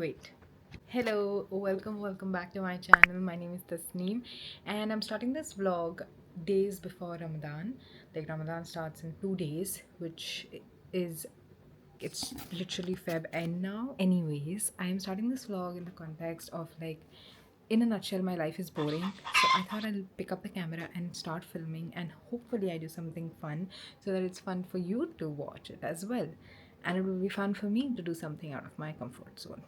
Wait. Hello, welcome back to my channel. My name is Tasneem, and I'm starting this vlog days before Ramadan. Like Ramadan starts in 2 days, which is it's literally Feb end now. Anyways, I am starting this vlog in the context of like, in a nutshell, my life is boring. So I thought I'll pick up the camera and start filming, and hopefully I do something fun so that it's fun for you to watch it as well. And it will be fun for me to do something out of my comfort zone.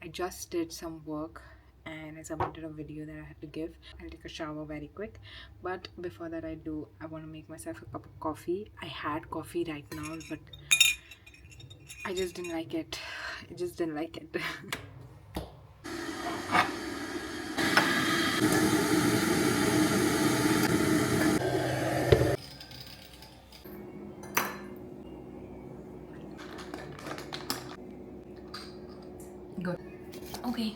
I just did some work and I submitted a video that I had to give. I'll take a shower very quick, but before that I want to make myself a cup of coffee. I had coffee right now, but I just didn't like it. I just didn't like it. Good. Okay.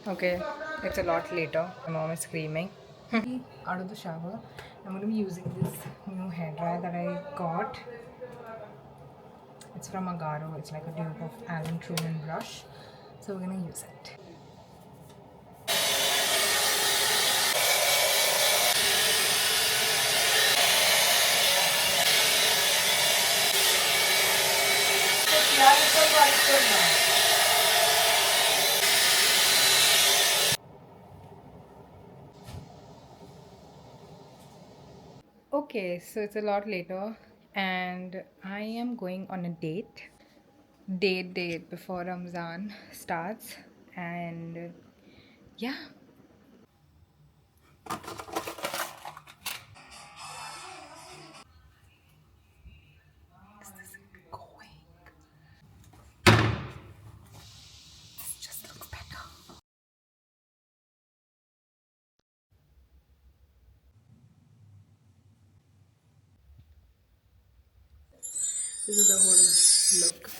Okay, it's a lot later. My mom is screaming. Out of the shower, I'm going to be using this new hairdryer that I got. It's from Agaro. It's like a dupe of Alan Truman brush. So we're going to use it. Okay, so it's a lot later and I am going on a date before Ramzan starts, and yeah. Is this going? This just looks better. This is the whole look.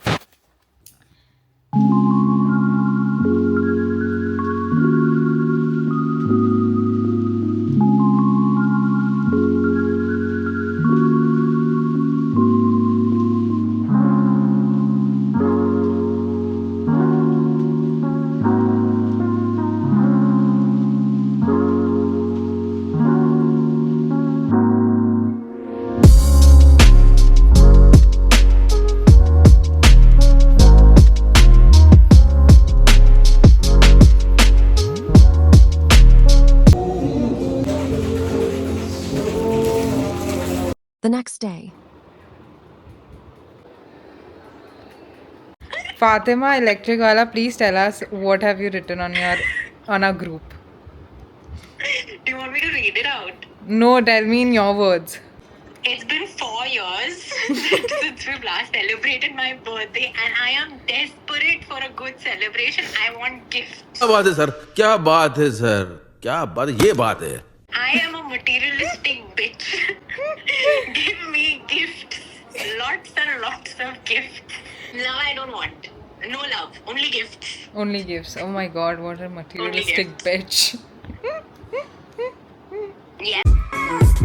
The next day. Fatima Electric Wala, please tell us what have you written on our group. Do you want me to read it out? No, tell me in your words. It's been 4 years since we've last celebrated my birthday, and I am desperate for a good celebration. I want gifts. क्या बात है sir? क्या बात है sir? क्या बात है? ये बात है. I am a materialistic bitch. Give me gifts. Lots and lots of gifts. Love I don't want. No love. Only gifts. Only gifts. Oh my god, what a materialistic bitch. Yes.